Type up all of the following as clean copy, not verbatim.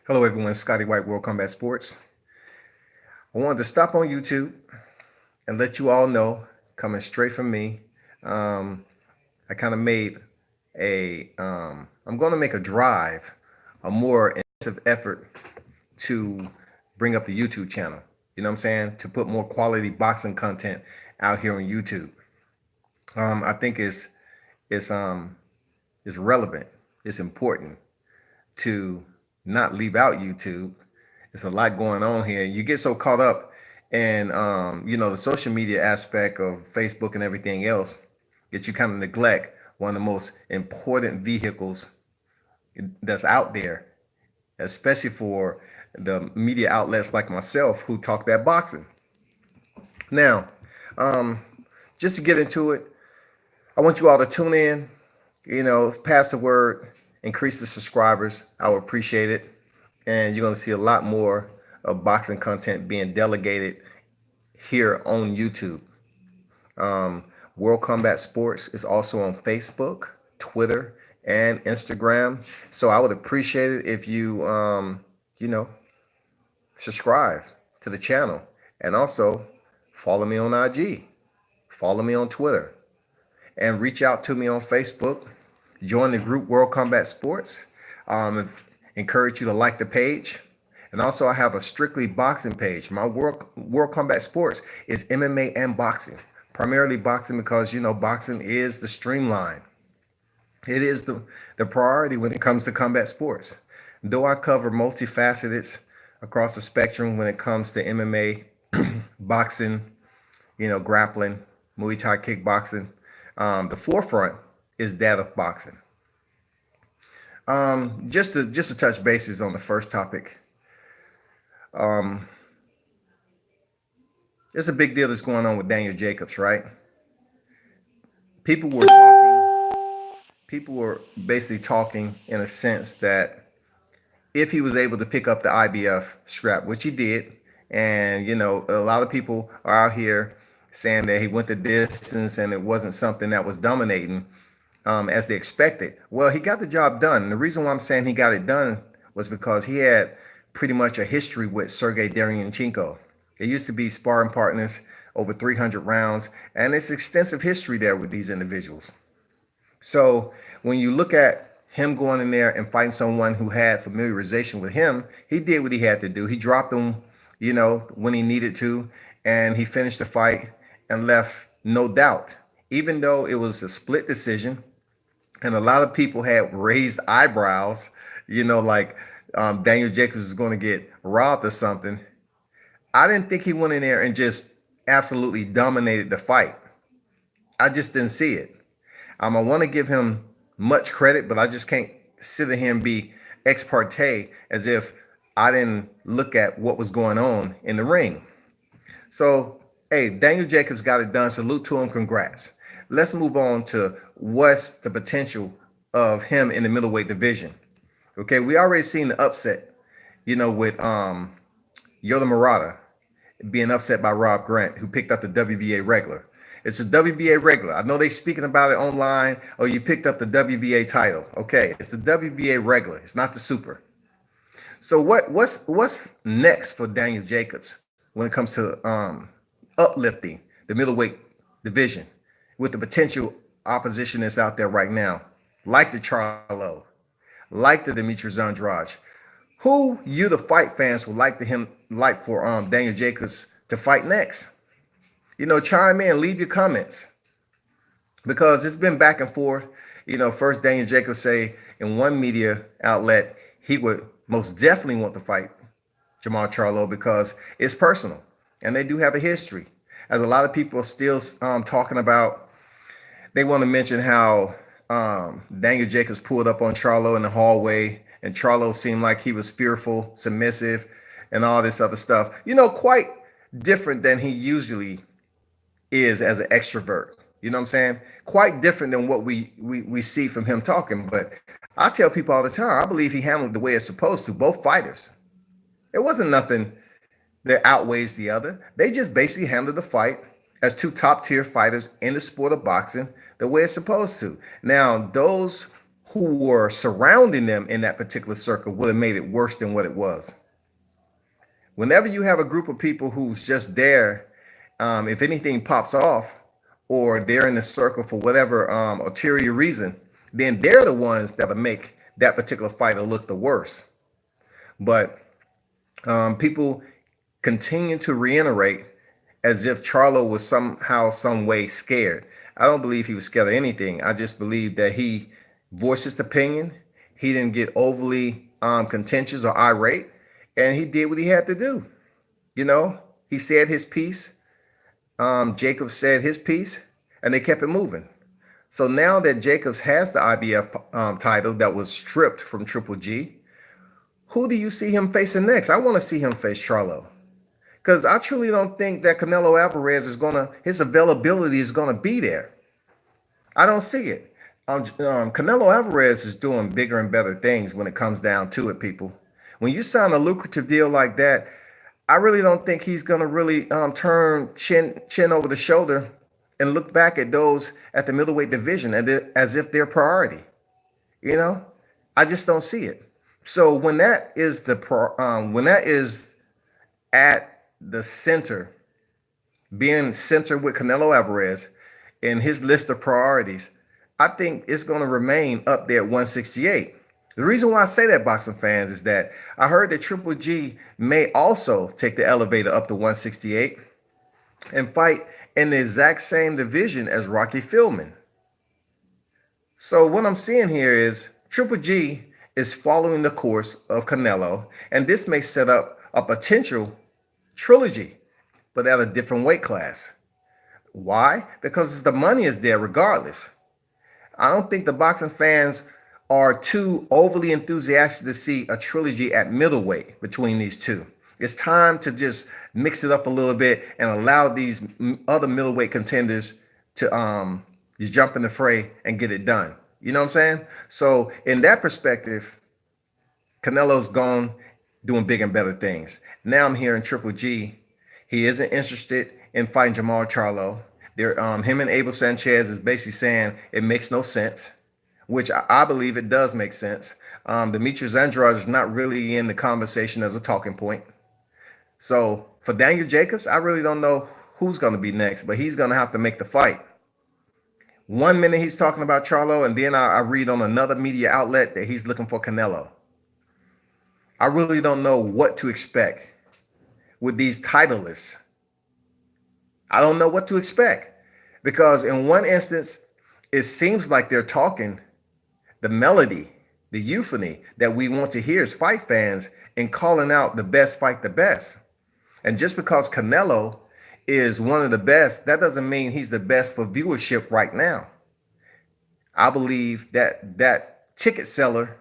Hello, everyone. Scotty White, World Combat Sports. I wanted to stop on YouTube and let you all know, coming straight from me, um, I kind of made I'm going to make a drive, a more intensive effort to bring up the YouTube channel. You know what I'm saying? To put more quality boxing content out here on YouTube. I think it's um, it's relevant. It's important to not leave out YouTube. There's a lot going on here. You get so caught up in the social media aspect of Facebook and everything else that you kind of neglect one of the most important vehicles that's out there, especially for the media outlets like myself who talk that boxing. Now, um, just to get into it, I want you all to tune in, pass the word, increase the subscribers. I would appreciate it. And you're going to see a lot more of boxing content being delegated here on YouTube. World Combat Sports is also on Facebook, Twitter, and Instagram. So I would appreciate it if you know, subscribe to the channel and also follow me on IG, follow me on Twitter, and reach out to me on Facebook. Join the group World Combat Sports. Encourage you to like the page. And also, I have a strictly boxing page. My World Combat Sports is MMA and boxing, primarily boxing because boxing is the streamline. It is the priority when it comes to combat sports. Though I cover multifaceted across the spectrum when it comes to MMA, boxing, grappling, Muay Thai kickboxing, the forefront is that of boxing. Just to touch bases on the first topic, there's a big deal that's going on with Daniel Jacobs, right? People were talking, people were basically talking in a sense that if he was able to pick up the IBF strap, which he did, and a lot of people are out here saying that he went the distance and it wasn't something that was dominating as they expected. Well, he got the job done. And the reason why I'm saying he got it done was because he had pretty much a history with Sergey Derevyanchenko. They used to be sparring partners over 300 rounds, and it's extensive history there with these individuals. So when you look at him going in there and fighting someone who had familiarization with him, he did what he had to do. He dropped him, when he needed to, and he finished the fight and left no doubt. Even though it was a split decision, and a lot of people had raised eyebrows, like Daniel Jacobs is going to get robbed or something. I didn't think he went in there and just absolutely dominated the fight. I just didn't see it. I want to give him much credit, but I just can't sit here and be ex parte as if I didn't look at what was going on in the ring. So, hey, Daniel Jacobs got it done. Salute to him. Congrats. Let's move on to what's the potential of him in the middleweight division. Okay, we already seen the upset, with Yoda Murata being upset by Rob Grant, who picked up the WBA regular. It's a WBA regular. I know they speaking about it online. Oh, you picked up the WBA title. Okay, it's the WBA regular. It's not the super. So what's next for Daniel Jacobs when it comes to uplifting the middleweight division with the potential opposition that's out there right now, like the Charlo, like the Demetrius Andrade, who you the fight fans would like for Daniel Jacobs to fight next? Chime in, leave your comments because it's been back and forth. First Daniel Jacobs say in one media outlet he would most definitely want to fight Jamal Charlo because it's personal and they do have a history. As a lot of people are still talking about, they want to mention how Daniel Jacobs pulled up on Charlo in the hallway and Charlo seemed like he was fearful, submissive, and all this other stuff. Quite different than he usually is as an extrovert. You know what I'm saying? Quite different than what we see from him talking. But I tell people all the time, I believe he handled the way it's supposed to, both fighters. It wasn't nothing that outweighs the other. They just basically handled the fight as two top tier fighters in the sport of boxing the way it's supposed to. Now, those who were surrounding them in that particular circle would have made it worse than what it was. Whenever you have a group of people who's just there, if anything pops off, or they're in the circle for whatever ulterior reason, then they're the ones that'll make that particular fighter look the worst. But people continue to reiterate as if Charlo was somehow, some way scared. I don't believe he was scared of anything. I just believe that he voiced his opinion. He didn't get overly contentious or irate, and he did what he had to do. You know, he said his piece. Jacobs said his piece, and they kept it moving. So now that Jacobs has the IBF title that was stripped from Triple G, who do you see him facing next? I want to see him face Charlo. Because I truly don't think that Canelo Alvarez his availability is gonna be there. I don't see it. Canelo Alvarez is doing bigger and better things when it comes down to it, people. When you sign a lucrative deal like that, I really don't think he's gonna really turn chin over the shoulder and look back at those at the middleweight division as if they're priority. You know, I just don't see it. So when that is when that is at the center, being centered with Canelo Alvarez in his list of priorities, I think it's going to remain up there at 168. The reason why I say that, boxing fans, is that I heard that Triple G may also take the elevator up to 168 and fight in the exact same division as Rocky Fieldman. So what I'm seeing here is Triple G is following the course of Canelo, and this may set up a potential trilogy, but at a different weight class. Why? Because the money is there regardless. I don't think the boxing fans are too overly enthusiastic to see a trilogy at middleweight between these two. It's time to just mix it up a little bit and allow these other middleweight contenders to jump in the fray and get it done. You know what I'm saying? So in that perspective, Canelo's gone doing big and better things. Now I'm hearing Triple G. He isn't interested in fighting Jermall Charlo. Him and Abel Sanchez is basically saying it makes no sense, which I believe it does make sense. Demetrius Andrade is not really in the conversation as a talking point. So for Daniel Jacobs, I really don't know who's going to be next, but he's going to have to make the fight. 1 minute he's talking about Charlo, and then I read on another media outlet that he's looking for Canelo. I really don't know what to expect with these titleists. I don't know what to expect, because in one instance, it seems like they're talking the melody, the euphony that we want to hear as fight fans, and calling out the best fight the best. And just because Canelo is one of the best, that doesn't mean he's the best for viewership right now. I believe that ticket seller,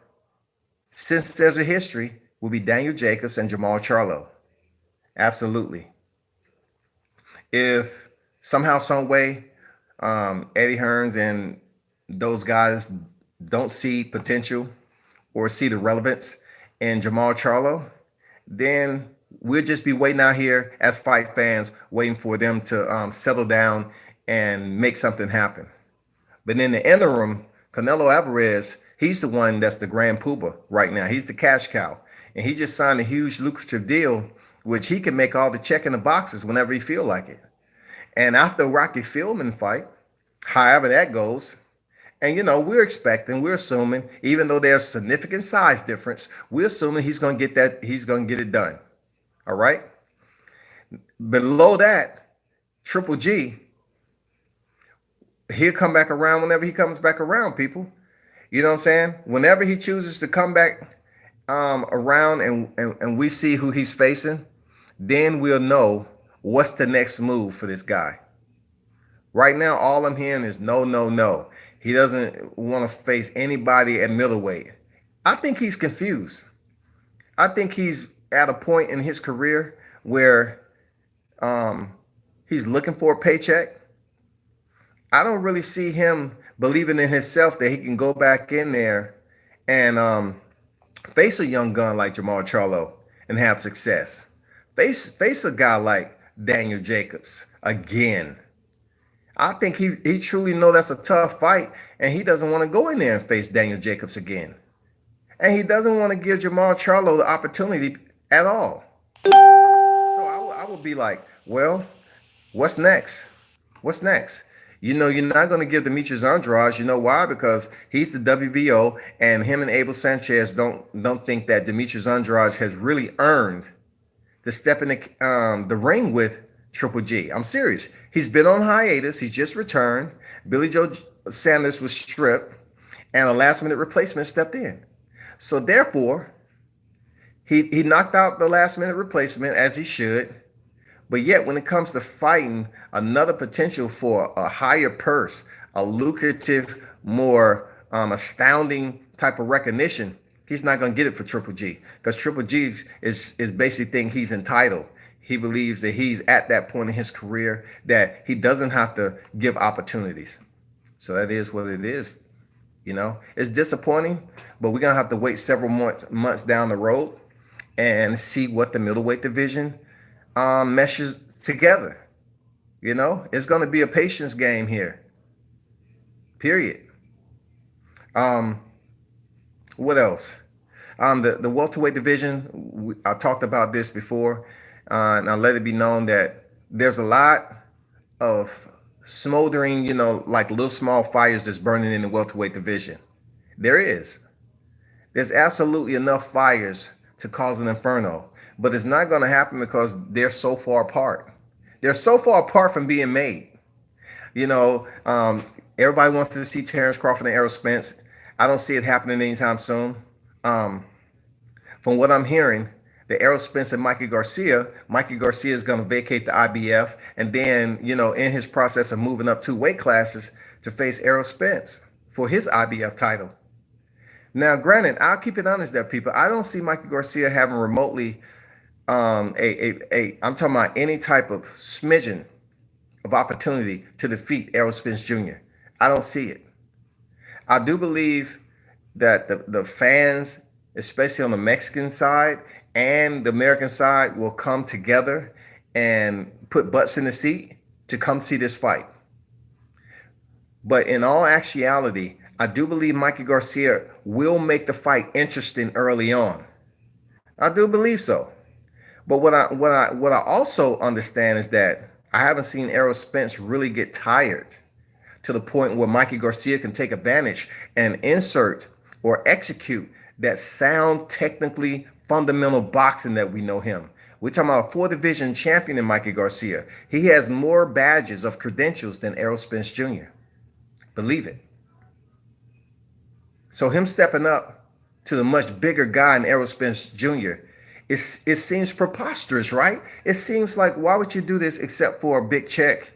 since there's a history, will be Daniel Jacobs and Jermall Charlo. Absolutely. If somehow, some way, Eddie Hearns and those guys don't see potential or see the relevance in Jermall Charlo, then we'll just be waiting out here as fight fans, waiting for them to settle down and make something happen. But in the interim, Canelo Alvarez, he's the one that's the grand poobah right now. He's the cash cow. And he just signed a huge lucrative deal, which he can make all the check in the boxes whenever he feel like it. And after Rocky Fieldman fight, however that goes, and we're assuming, even though there's significant size difference, we're assuming he's gonna get it done. All right. Below that, Triple G, he'll come back around whenever he comes back around, people. You know what I'm saying? Whenever he chooses to come back around and we see who he's facing, then we'll know what's the next move for this guy. Right now, all I'm hearing is no, no, no. He doesn't want to face anybody at middleweight. I think he's confused. I think he's at a point in his career where he's looking for a paycheck. I don't really see him believing in himself that he can go back in there and face a young gun like Jermall Charlo and have success. Face a guy like Daniel Jacobs again. I think he truly know that's a tough fight, and he doesn't want to go in there and face Daniel Jacobs again. And he doesn't want to give Jamal Charlo the opportunity at all. So I would be like, well, what's next? What's next? You know, you're not going to give Demetrius Andrade. You know why? Because he's the WBO, and him and Abel Sanchez don't think that Demetrius Andrade has really earned to step in the ring with Triple G. I'm serious. He's been on hiatus. He's just returned. Billy Joe Sanders was stripped, and a last minute replacement stepped in. So therefore, he knocked out the last minute replacement as he should. But yet, when it comes to fighting another potential for a higher purse, a lucrative, more astounding type of recognition, he's not going to get it for Triple G, because Triple G is basically think he's entitled. He believes that he's at that point in his career that he doesn't have to give opportunities. So that is what it is. You know, it's disappointing, but we're going to have to wait several months down the road and see what the middleweight division meshes together. You know, it's going to be a patience game here. Period. What else? The welterweight division. I talked about this before, and I let it be known that there's a lot of smoldering, you know, like little small fires that's burning in the welterweight division. There is. There's absolutely enough fires to cause an inferno, but it's not going to happen because they're so far apart. They're so far apart from being made. You know, everybody wants to see Terrence Crawford and Errol Spence. I don't see it happening anytime soon. From what I'm hearing, the Errol Spence and Mikey Garcia is going to vacate the IBF, and then, you know, in his process of moving up 2 weight classes to face Errol Spence for his IBF title. Now, granted, I'll keep it honest there, people. I don't see Mikey Garcia having remotely I'm talking about any type of smidgen of opportunity to defeat Errol Spence Jr. I don't see it. I do believe that the fans, especially on the Mexican side and the American side, will come together and put butts in the seat to come see this fight. But in all actuality, I do believe Mikey Garcia will make the fight interesting early on. I do believe so. But what I also understand is that I haven't seen Errol Spence really get tired to the point where Mikey Garcia can take advantage and insert or execute that sound, technically fundamental boxing that we know him. We're talking about a 4 division champion in Mikey Garcia. He has more badges of credentials than Errol Spence Jr. Believe it. So him stepping up to the much bigger guy in Errol Spence Jr., it seems preposterous, right? It seems like, why would you do this except for a big check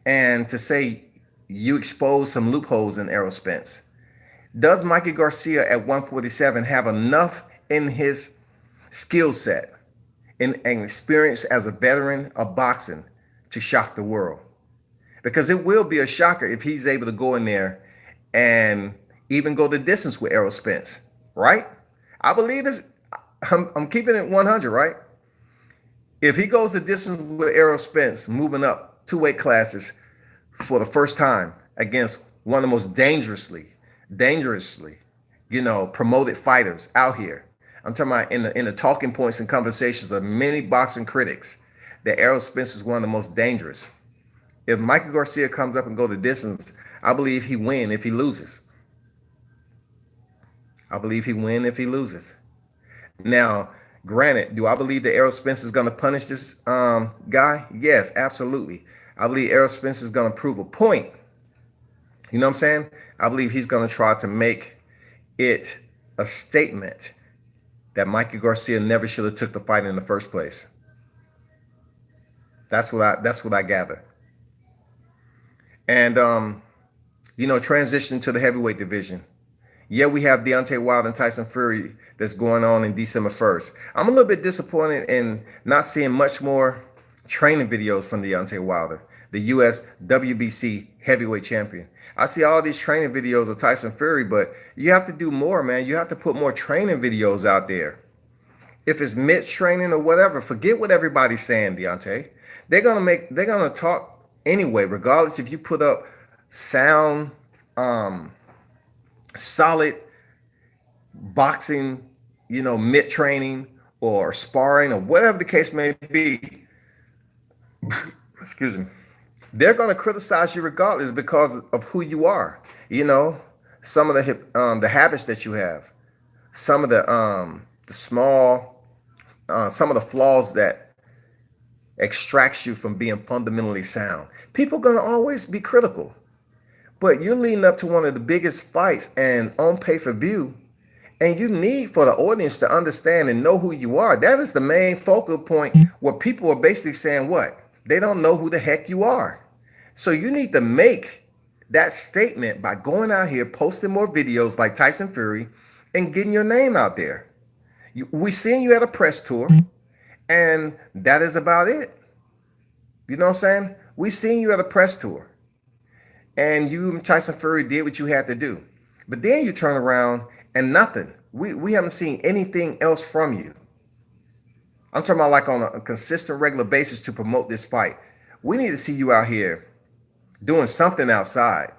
and to say you expose some loopholes in Errol Spence? Does Mikey Garcia at 147 have enough in his skill set and experience as a veteran of boxing to shock the world? Because it will be a shocker if he's able to go in there and even go the distance with Errol Spence, right? I believe I'm keeping it 100, right? If he goes the distance with Errol Spence, moving up 2 weight classes for the first time against one of the most dangerously, you know, promoted fighters out here. I'm talking about in the talking points and conversations of many boxing critics that Errol Spence is one of the most dangerous. If Mikey Garcia comes up and go the distance, I believe he win if he loses. I believe he win if he loses. Now, granted, do I believe that Errol Spence is going to punish this guy? Yes, absolutely. I believe Errol Spence is going to prove a point. You know what I'm saying? I believe he's going to try to make it a statement that Mikey Garcia never should have took the fight in the first place. That's what I gather. And you know, transition to the heavyweight division. Yeah, we have Deontay Wilder and Tyson Fury that's going on in December 1st. I'm a little bit disappointed in not seeing much more training videos from Deontay Wilder, the US WBC heavyweight champion. I see all these training videos of Tyson Fury, but you have to do more, man. You have to put more training videos out there. If it's mitts training or whatever, forget what everybody's saying, Deontay. They're gonna talk anyway, regardless if you put up sound, um, solid boxing, mitt training or sparring or whatever the case may be, excuse me, they're going to criticize you regardless because of who you are. You know, some of the habits that you have, some of the small, some of the flaws that extracts you from being fundamentally sound. People are going to always be critical, but you're leading up to one of the biggest fights and on pay-per-view, and you need for the audience to understand and know who you are. That is the main focal point where people are basically saying what? They don't know who the heck you are. So you need to make that statement by going out here, posting more videos like Tyson Fury, and getting your name out there. We seen you at a press tour, and that is about it. You know what I'm saying? We seen you at a press tour, and you and Tyson Fury did what you had to do. But then you turn around and nothing. We haven't seen anything else from you. I'm talking about like on a consistent, regular basis to promote this fight. We need to see you out here doing something outside.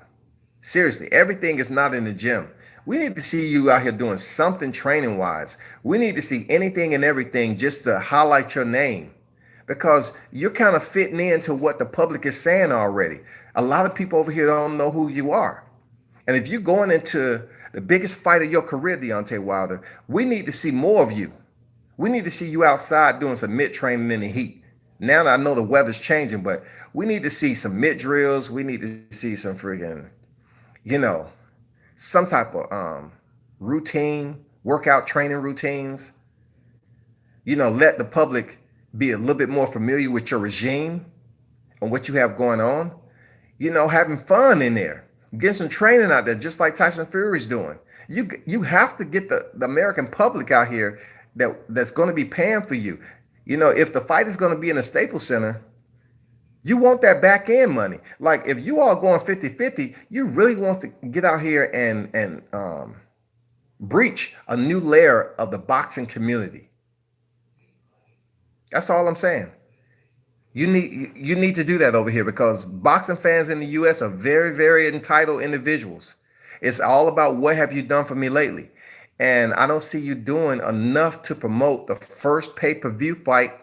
Seriously, everything is not in the gym. We need to see you out here doing something training wise. We need to see anything and everything just to highlight your name because you're kind of fitting into what the public is saying already. A lot of people over here don't know who you are. And if you're going into the biggest fight of your career, Deontay Wilder, we need to see more of you. We need to see you outside doing some mitt training in the heat. Now that I know the weather's changing, but we need to see some mitt drills. We need to see some friggin', some type of routine, workout training routines. Let the public be a little bit more familiar with your regime and what you have going on. Having fun in there, getting some training out there, just like Tyson Fury's doing. You have to get the American public out here that's going to be paying for you. If the fight is going to be in a Staples Center, you want that back end money. Like if you all going 50-50, you really want to get out here and breach a new layer of the boxing community. That's all I'm saying. You need to do that over here because boxing fans in the US are very, very entitled individuals. It's all about what have you done for me lately? And I don't see you doing enough to promote the first pay-per-view fight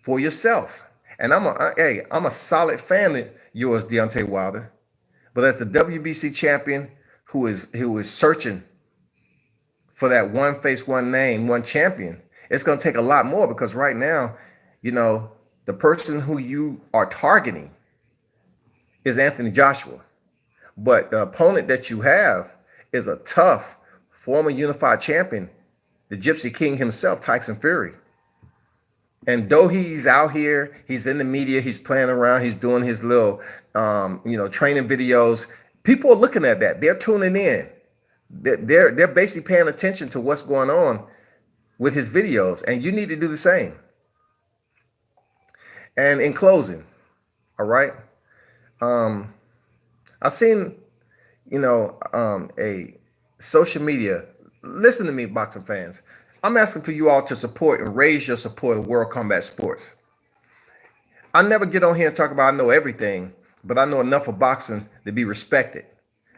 for yourself. And I'm a solid fan of yours, Deontay Wilder. But as the WBC champion who is searching for that one face, one name, one champion, it's going to take a lot more because right now, the person who you are targeting is Anthony Joshua. But the opponent that you have is a tough former unified champion, the Gypsy King himself, Tyson Fury. And though he's out here, he's in the media, he's playing around, he's doing his little, training videos. People are looking at that. They're tuning in. They're basically paying attention to what's going on with his videos, and you need to do the same. And in closing, all right, I've seen, a social media. Listen to me, boxing fans. I'm asking for you all to support and raise your support of World Combat Sports. I never get on here and talk about I know everything, but I know enough of boxing to be respected.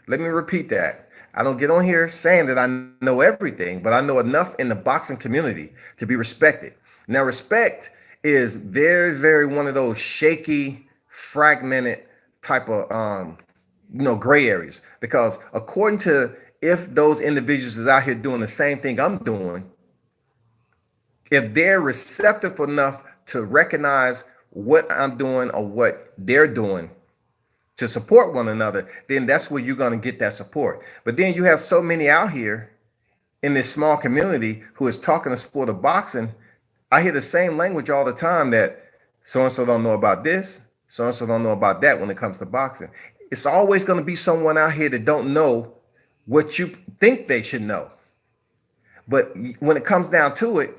Let me repeat that. I don't get on here saying that I know everything, but I know enough in the boxing community to be respected. Now, respect is very, very one of those shaky, fragmented type of, gray areas. Because according to if those individuals is out here doing the same thing I'm doing, if they're receptive enough to recognize what I'm doing or what they're doing to support one another, then that's where you're going to get that support. But then you have so many out here in this small community who is talking the sport of boxing. I hear the same language all the time that so-and-so don't know about this, so-and-so don't know about that when it comes to boxing. It's always going to be someone out here that don't know what you think they should know. But when it comes down to it,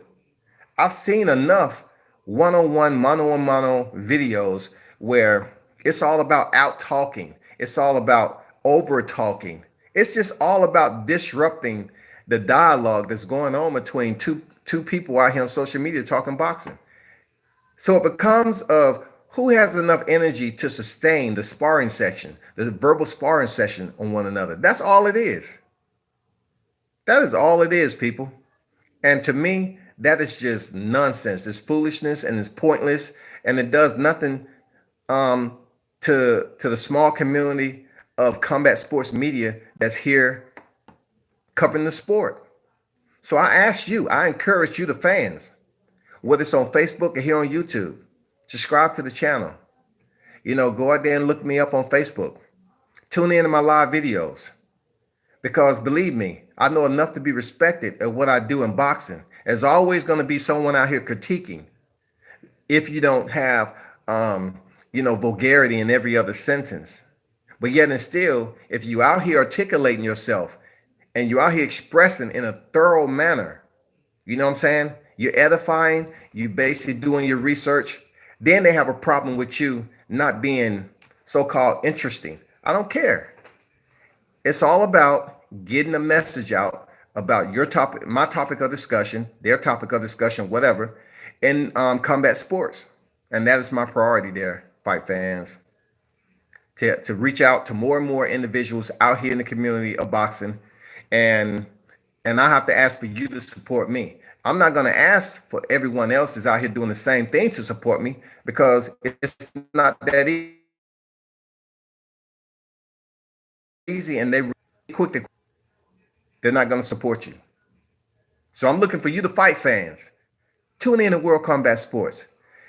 I've seen enough one-on-one, mano-a-mano videos where it's all about out-talking. It's all about over-talking. It's just all about disrupting the dialogue that's going on between two people out here on social media talking boxing. So it becomes of Who has enough energy to sustain the sparring section, the verbal sparring session on one another? That's all it is. That is all it is, people. And to me, that is just nonsense. It's foolishness and it's pointless, and it does nothing to the small community of combat sports media that's here covering the sport. So I ask you, I encourage you, the fans, whether it's on Facebook or here on YouTube, subscribe to the channel. Go out there and look me up on Facebook. Tune in to my live videos. Because believe me, I know enough to be respected at what I do in boxing. There's always going to be someone out here critiquing if you don't have, vulgarity in every other sentence. But yet and still, if you out here articulating yourself and you're out here expressing in a thorough manner, you know what I'm saying? You're edifying, you basically doing your research, then they have a problem with you not being so-called interesting. I don't care. It's all about getting a message out about your topic, my topic of discussion, their topic of discussion, whatever, in combat sports. And that is my priority there, fight fans. To reach out to more and more individuals out here in the community of boxing. And I have to ask for you to support me. I'm not going to ask for everyone else is out here doing the same thing to support me, because it's not that easy, and they're not going to support you. So I'm looking for you, the fight fans. Tune in to World Combat Sports.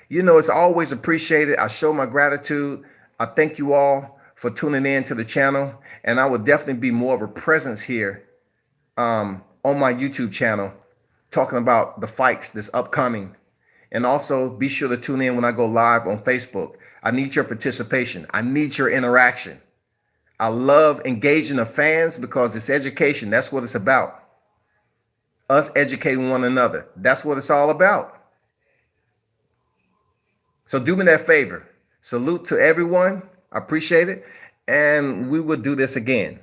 It's always appreciated. I show my gratitude. I thank you all for tuning in to the channel, and I will definitely be more of a presence here on my YouTube channel, talking about the fights that's upcoming. And also be sure to tune in when I go live on Facebook. I need your participation. I need your interaction. I love engaging the fans because it's education. That's what it's about. Us educating one another. That's what it's all about. So do me that favor. Salute to everyone. I appreciate it. And we will do this again.